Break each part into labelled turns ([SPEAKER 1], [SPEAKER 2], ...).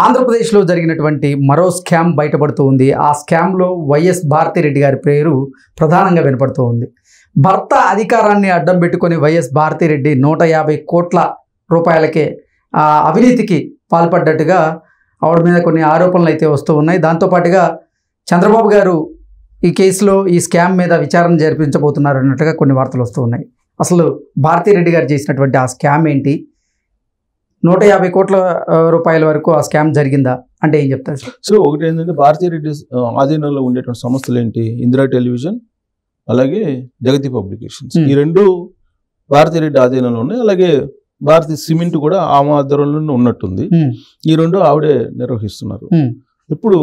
[SPEAKER 1] ఆంధ్రప్రదేశ్లో జరిగినటువంటి మరో స్కామ్ బయటపడుతూ ఉంది. ఆ స్కామ్లో వైఎస్ భారతిరెడ్డి గారి పేరు ప్రధానంగా వినపడుతూ ఉంది. భర్త అధికారాన్ని అడ్డం పెట్టుకొని వైఎస్ భారతిరెడ్డి 150 కోట్ల రూపాయలకే అవినీతికి పాల్పడ్డట్టుగా ఆవిడ మీద కొన్ని ఆరోపణలు అయితే వస్తూ ఉన్నాయి. దాంతోపాటుగా చంద్రబాబు గారు ఈ కేసులో ఈ స్కామ్ మీద విచారణ జరిపించబోతున్నారు అన్నట్టుగా కొన్ని వార్తలు వస్తూ ఉన్నాయి. అసలు భారతిరెడ్డి గారు చేసినటువంటి ఆ స్కామ్ ఏంటి? 150 కోట్ల రూపాయల వరకు ఆ స్కామ్ జరిగిందా అంటే ఏం చెప్తారు?
[SPEAKER 2] సో ఒకటి ఏంటంటే భారతిరెడ్డి ఆధీనంలో ఉండేటువంటి సంస్థలు ఏంటి? ఇందిరా టెలివిజన్, అలాగే జగతి పబ్లికేషన్స్. ఈ రెండు భారతిరెడ్డి ఆధీనంలో ఉన్నాయి. అలాగే భారతీయ సిమెంట్ కూడా ఆమె ఆధ్వర్యంలో ఉన్నట్టుంది. ఈ రెండు ఆవిడే నిర్వహిస్తున్నారు. ఇప్పుడు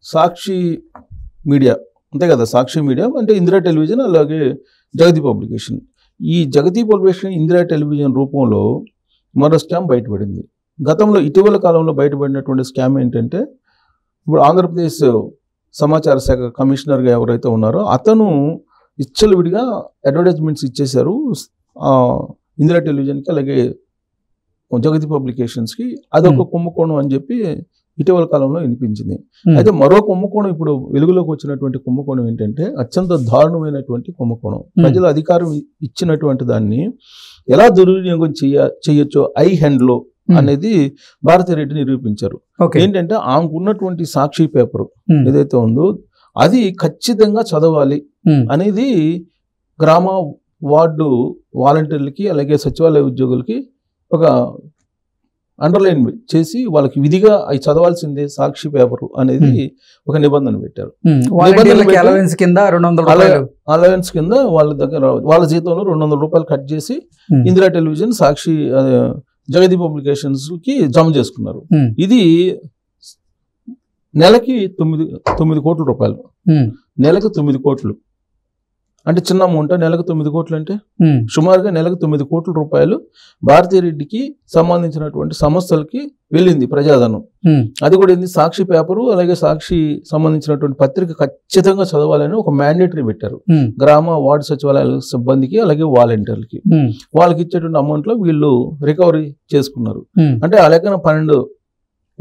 [SPEAKER 2] సాక్షి మీడియా అంతే కదా, సాక్షి మీడియా అంటే ఇందిరా టెలివిజన్, అలాగే జగతి పబ్లికేషన్. ఈ జగతి పబ్లికేషన్ ఇందిరా టెలివిజన్ రూపంలో మరో స్కామ్ బయటపడింది. గతంలో ఇటీవల కాలంలో బయటపడినటువంటి స్కామ్ ఏంటంటే, ఇప్పుడు ఆంధ్రప్రదేశ్ సమాచార శాఖ కమిషనర్గా ఎవరైతే ఉన్నారో అతను విడిగా అడ్వర్టైజ్మెంట్స్ ఇచ్చేశారు ఇందిరా టెలివిజన్కి, అలాగే జగతి పబ్లికేషన్స్కి. అదొక కుంభకోణం అని చెప్పి ఇటీవల కాలంలో వినిపించింది. అయితే మరో కుంభకోణం ఇప్పుడు వెలుగులోకి వచ్చినటువంటి కుంభకోణం ఏంటంటే అత్యంత దారుణమైనటువంటి కుంభకోణం. ప్రజల అధికారం ఇచ్చినటువంటి దాన్ని ఎలా దుర్వినియోగం చేయొచ్చో ఐ హ్యాండ్లో అనేది భారతిరెడ్డి నిరూపించారు. ఏంటంటే ఆమెకు ఉన్నటువంటి సాక్షి పేపర్ ఏదైతే ఉందో అది ఖచ్చితంగా చదవాలి అనేది గ్రామ వార్డు వాలంటీర్లకి, అలాగే సచివాలయ ఉద్యోగులకి ఒక అండర్లైన్ చేసి వాళ్ళకి విధిగా అవి చదవాల్సిందే సాక్షి పేపర్ అనేది ఒక నిబంధన పెట్టారు. అలవెన్స్ కింద వాళ్ళ దగ్గర వాళ్ళ జీతంలో 200 రూపాయలు కట్ చేసి ఇందిరా టెలివిజన్, సాక్షి, జగతి పబ్లికేషన్స్ కి జమ చేసుకున్నారు. ఇది నెలకి 9 కోట్ల రూపాయలు. నెలకి 9 కోట్లు అంటే చిన్న అమౌంట్. నెలకు 9 కోట్లు అంటే సుమారుగా నెలకు 9 కోట్ల రూపాయలు భారతిరెడ్డికి సంబంధించినటువంటి సంస్థలకి వెళ్ళింది ప్రజాధనం. అది కూడా ఏంది, సాక్షి పేపరు, అలాగే సాక్షి సంబంధించినటువంటి పత్రిక ఖచ్చితంగా చదవాలని ఒక మ్యాండేటరీ పెట్టారు గ్రామ వార్డు సచివాలయాల సిబ్బందికి, అలాగే వాలంటీర్లకి. వాళ్ళకి ఇచ్చేటువంటి అమౌంట్ లో వీళ్ళు రికవరీ చేసుకున్నారు. అంటే ఆ లెక్కన 12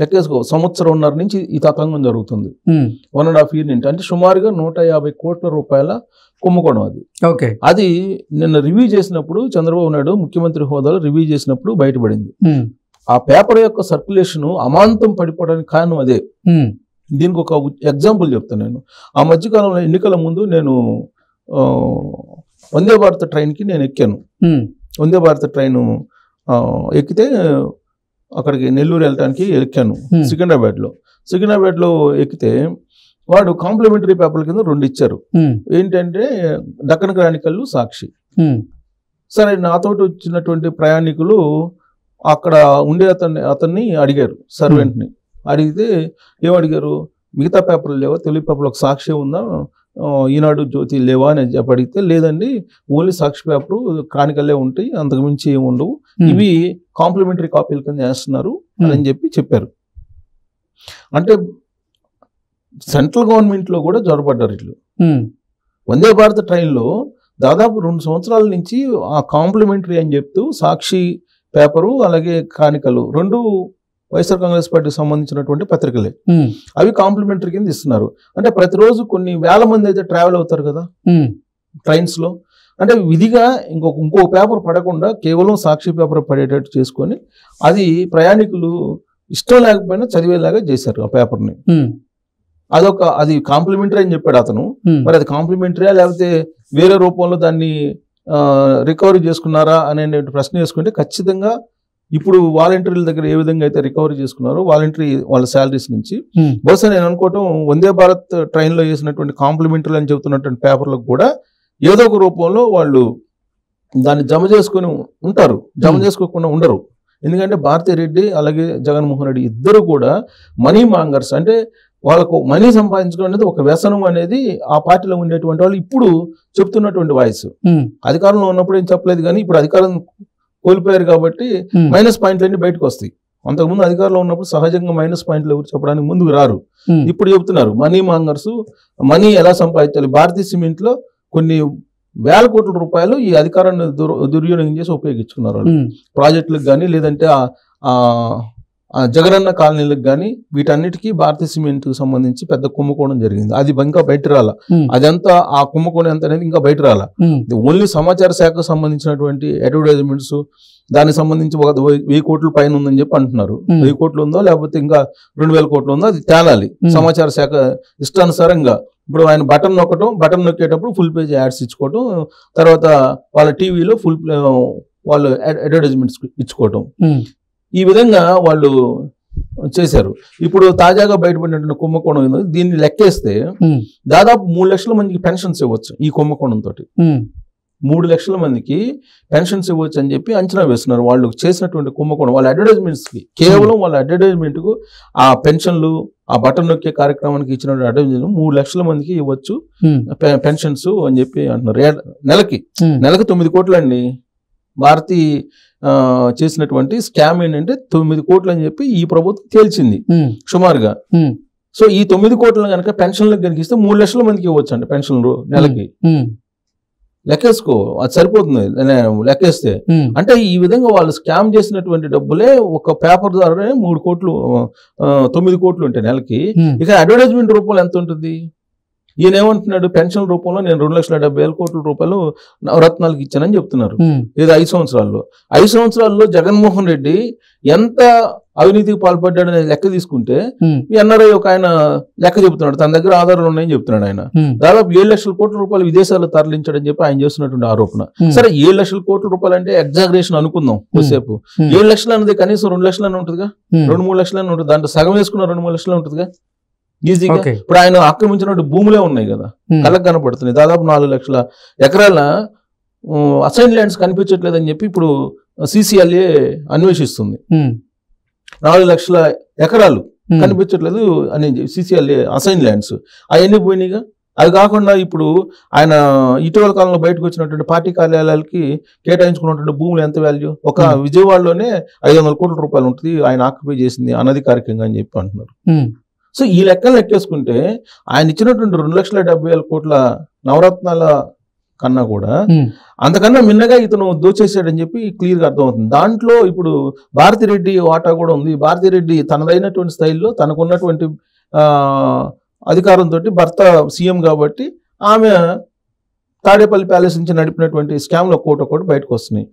[SPEAKER 2] లెక్కేసుకో, సంవత్సరంన్నర నుంచి ఈ తతంగం జరుగుతుంది. 1.5 year నుంచి. అంటే సుమారుగా 150 కోట్ల రూపాయల కుంభకోణం అది. అది నిన్న రివ్యూ చేసినప్పుడు చంద్రబాబు నాయుడు ముఖ్యమంత్రి హోదాలో రివ్యూ చేసినప్పుడు బయటపడింది. ఆ పేపర్ యొక్క సర్క్యులేషన్ అమాంతం పడిపోవడానికి కారణం అదే. దీనికి ఒక ఎగ్జాంపుల్ చెప్తాను నేను. ఆ మధ్యకాలంలో ఎన్నికల ముందు నేను వందే భారత్ ట్రైన్కి నేను ఎక్కాను. వందే భారత్ ట్రైన్ ఎక్కితే అక్కడికి నెల్లూరు వెళ్ళడానికి ఎక్కాను. సికింద్రాబాద్లో ఎక్కితే వాడు కాంప్లిమెంటరీ పేపర్ల కింద 2 ఇచ్చారు. ఏంటంటే దక్కన్ క్రానికల్, సాక్షి. సరే, నాతో వచ్చినటువంటి ప్రయాణికులు అక్కడ ఉండే అతన్ని అడిగారు, సర్వెంట్ని అడిగితే ఏమడిగారు, మిగతా పేపర్లు లేవా, తెలుగు పేపర్లు ఒక సాక్షి ఉందా, ఈనాడు, జ్యోతి లేవా అని చెప్పి అడిగితే, లేదండి ఓన్లీ సాక్షి పేపరు, క్రానికల్లే ఉంటాయి, అంతకుమించి ఏమి ఉండవు, ఇవి కాంప్లిమెంటరీ కాపీల కింద వేస్తున్నారు అని చెప్పారు. అంటే సెంట్రల్ గవర్నమెంట్లో కూడా జొరబడ్డారు ఇట్లు. వందే భారత్ ట్రైన్లో దాదాపు 2 సంవత్సరాల నుంచి ఆ కాంప్లిమెంటరీ అని చెప్తూ సాక్షి పేపరు, అలాగే క్రానికల్ 2 వైఎస్ఆర్ కాంగ్రెస్ పార్టీకి సంబంధించినటువంటి పత్రికలే, అవి కాంప్లిమెంటరీ కింద ఇస్తున్నారు. అంటే ప్రతిరోజు కొన్ని వేల మంది అయితే ట్రావెల్ అవుతారు కదా ట్రైన్స్ లో. అంటే విధిగా ఇంకో పేపర్ పడకుండా కేవలం సాక్షి పేపర్ పడేటట్టు చేసుకొని అది ప్రయాణికులు ఇష్టం లేకపోయినా చదివేలాగా చేశారు ఆ పేపర్ని. అది కాంప్లిమెంటరీ అని చెప్పాడు అతను. మరి అది కాంప్లిమెంటరీయా లేకపోతే వేరే రూపంలో దాన్ని రికవరీ చేసుకున్నారా అనే ప్రశ్న వేసుకుంటే, ఖచ్చితంగా ఇప్పుడు వాలంటీర్ల దగ్గర ఏ విధంగా అయితే రికవరీ చేసుకున్నారో వాలంటీర్ వాళ్ళ శాలరీస్ నుంచి, బహుశా నేను అనుకోవటం వందే భారత్ ట్రైన్లో చేసినటువంటి కాంప్లిమెంటరీ అని చెబుతున్నటువంటి పేపర్లకు కూడా ఏదో ఒక రూపంలో వాళ్ళు దాన్ని జమ చేసుకుని ఉంటారు. జమ చేసుకోకుండా ఉండరు. ఎందుకంటే భారతిరెడ్డి అలాగే జగన్మోహన్ రెడ్డి ఇద్దరు కూడా మనీ మాంగర్స్. అంటే వాళ్ళకు మనీ సంపాదించడం అనేది ఒక వ్యసనం అనేది ఆ పార్టీలో ఉండేటువంటి వాళ్ళు ఇప్పుడు చెప్తున్నటువంటి వాయిస్. అధికారంలో ఉన్నప్పుడు ఏం చెప్పలేదు, కానీ ఇప్పుడు అధికారం కోల్పోయారు కాబట్టి మైనస్ పాయింట్లు అన్ని బయటకు వస్తాయి. అంతకుముందు అధికారంలో ఉన్నప్పుడు సహజంగా మైనస్ పాయింట్లు ఎవరు చెప్పడానికి ముందుకు రారు. ఇప్పుడు చెప్తున్నారు మనీ మాంగర్స్, మనీ ఎలా సంపాదించాలి. భారతీయ సిమెంట్ లో కొన్ని వేల కోట్ల రూపాయలు ఈ అధికారాన్ని దుర్వినియోగం చేసి ఉపయోగించుకున్నారు వాళ్ళు. ప్రాజెక్టులకు కానీ, లేదంటే జగనన్న కాలనీలకు కానీ వీటన్నిటికీ భారతీయ సిమెంట్ సంబంధించి పెద్ద కుంభకోణం జరిగింది. అది ఇంకా బయట రాల. అదంతా ఆ కుంభకోణం ఎంత అనేది ఇంకా బయట రాల. ఓన్లీ సమాచార శాఖకు సంబంధించినటువంటి అడ్వర్టైజ్మెంట్స్ దానికి సంబంధించి ఒక 1000 కోట్ల పైన ఉందని చెప్పి అంటున్నారు. 1000 కోట్లు ఉందో లేకపోతే ఇంకా 2000 కోట్లు ఉందో అది తేలాలి. సమాచార శాఖ ఇష్టానుసారంగా ఇప్పుడు ఆయన బటన్ నొక్కేటప్పుడు ఫుల్ పేజ్ యాడ్స్ ఇచ్చుకోవటం, తర్వాత వాళ్ళ టీవీలో వాళ్ళు అడ్వర్టైజ్మెంట్స్ ఇచ్చుకోవటం, ఈ విధంగా వాళ్ళు చేశారు. ఇప్పుడు తాజాగా బయటపడినటువంటి కుంభకోణం దీన్ని లెక్కేస్తే దాదాపు 3 లక్షల మందికి పెన్షన్స్ ఇవ్వచ్చు. ఈ కుంభకోణం తోటి 3 లక్షల మందికి పెన్షన్స్ ఇవ్వచ్చు అని చెప్పి అంచనా వేస్తున్నారు. వాళ్ళు చేసినటువంటి కుంభకోణం వాళ్ళ అడ్వర్టైజ్మెంట్స్ కి, కేవలం వాళ్ళ అడ్వర్టైజ్మెంట్ కు ఆ పెన్షన్లు, ఆ బటన్ నొక్కే కార్యక్రమానికి ఇచ్చిన అడ్వర్టైజ్మెంట్ 3 లక్షల మందికి ఇవ్వచ్చు పెన్షన్స్ అని చెప్పి అంటున్నారు. నెలకి 9 కోట్లు అండి. భారతీ చేసినటువంటి స్కామ్ ఏంటంటే 9 కోట్లు అని చెప్పి ఈ ప్రభుత్వం తేల్చింది సుమారుగా. సో ఈ 9 కోట్లను కనుక పెన్షన్లకు కనుక ఇస్తే 3 లక్షల మందికి ఇవ్వచ్చు అండి పెన్షన్లు నెలకి. లెక్కేసుకో, అది సరిపోతుంది లెక్కేస్తే. అంటే ఈ విధంగా వాళ్ళు స్కామ్ చేసినటువంటి డబ్బులే ఒక పేపర్ ద్వారా 9 కోట్లు ఉంటాయి నెలకి. ఇక అడ్వర్టైజ్మెంట్ రూపంలో ఎంత ఉంటుంది? ఈయన ఏమంటున్నాడు, పెన్షన్ రూపంలో నేను 2,70,000 కోట్ల రూపాయలు నవరత్నాలకు ఇచ్చానని చెప్తున్నారు. ఇది 5 సంవత్సరాల్లో. 5 సంవత్సరాల్లో జగన్మోహన్ రెడ్డి ఎంత అవినీతికి పాల్పడ్డాడనే లెక్క తీసుకుంటే ఎన్ఆర్ఐ ఒక ఆయన లెక్క చెబుతున్నాడు, తన దగ్గర ఆధారాలు ఉన్నాయని చెప్తున్నాడు. ఆయన దాదాపు 7 లక్షల కోట్ల రూపాయలు విదేశాల్లో తరలించాడని చెప్పి ఆయన చేస్తున్నటువంటి ఆరోపణ. సరే 7 లక్షల కోట్ల రూపాయలు అంటే ఎగ్జాగరేషన్ అనుకుందాం కొద్దిసేపు. 7 లక్షలు అనేది కనీసం 2 లక్షలు అని ఉంటుందిగా, 2-3 లక్షలు అని ఉంటుంది. దాంట్లో సగం వేసుకున్న 2-3 లక్షలు ఉంటుందిగా ఈజీగా. ఇప్పుడు ఆయన ఆక్రమించినట్టు భూములే ఉన్నాయి కదా, కళ్ళకు కనపడుతున్నాయి. దాదాపు 4 లక్షల ఎకరాల అసైన్ ల్యాండ్స్ కనిపించట్లేదని చెప్పి ఇప్పుడు CCLA అన్వేషిస్తుంది. 4 లక్షల ఎకరాలు కనిపించట్లేదు అని CCLA అసైన్ ల్యాండ్స్ అవన్నీ పోయినాయిగా. అది కాకుండా ఇప్పుడు ఆయన ఇటీవల కాలంలో బయటకు వచ్చినటువంటి పార్టీ కార్యాలయాలకి కేటాయించుకున్నటువంటి భూములు ఎంత వాల్యూ, ఒక విజయవాడలోనే 500 కోట్ల రూపాయలు ఉంటుంది ఆయన ఆక్యుపై చేసింది అనధికారికంగా అని చెప్పి అంటున్నారు. సో ఈ లెక్కలు లెక్కేసుకుంటే ఆయన ఇచ్చినటువంటి 2,70,000 కోట్ల నవరత్నాల కన్నా కూడా అంతకన్నా మిన్నగా ఇతను దోచేసాడని చెప్పి క్లియర్గా అర్థమవుతుంది. దాంట్లో ఇప్పుడు భారతిరెడ్డి వాటా కూడా ఉంది. భారతిరెడ్డి తనదైనటువంటి స్థాయిలో తనకున్నటువంటి అధికారంతో భర్త సీఎం కాబట్టి ఆమె తాడేపల్లి ప్యాలెస్ నుంచి నడిపినటువంటి స్కామ్ లో ఒకటి బయటకు వస్తున్నాయి.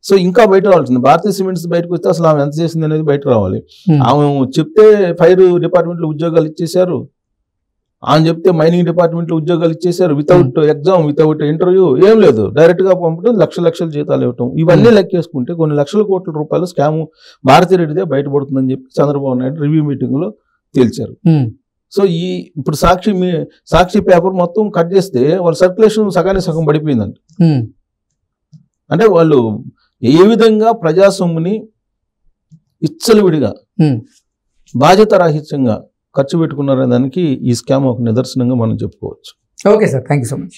[SPEAKER 2] సో ఇంకా బయట రావాల్సింది. భారతీయ సిమెంట్స్ బయటకు వస్తే అసలు ఆమె ఎంత చేసింది అనేది బయట రావాలి. ఆమె చెప్తే ఫైర్ డిపార్ట్మెంట్ లో ఉద్యోగాలు ఇచ్చేశారు, ఆమె చెప్తే మైనింగ్ డిపార్ట్మెంట్ లో ఉద్యోగాలు ఇచ్చేశారు. వితౌట్ ఎగ్జామ్, వితౌట్ ఇంటర్వ్యూ, ఏం లేదు, డైరెక్ట్ గా పంపడం, లక్షల జీతాలు ఇవ్వటం. ఇవన్నీ లెక్కేసుకుంటే కొన్ని లక్షల కోట్ల రూపాయలు స్కామ్ భారతిరెడ్డిదే బయటపడుతుందని చెప్పి చంద్రబాబు నాయుడు రివ్యూ మీటింగ్ లో తేల్చారు. సో ఇప్పుడు సాక్షి పేపర్ మొత్తం కట్ చేస్తే వాళ్ళ సర్క్యులేషన్ సగానికి సగం పడిపోయిందండి. అంటే వాళ్ళు ఏ విధంగా ప్రజాసొమ్ముని ఇచ్చలవిడిగా బాధ్యత రాహిత్యంగా ఖర్చు పెట్టుకున్నారనే దానికి ఈ స్కామ్ ఒక నిదర్శనంగా మనం చెప్పుకోవచ్చు.
[SPEAKER 1] Okay sir, thank you so much.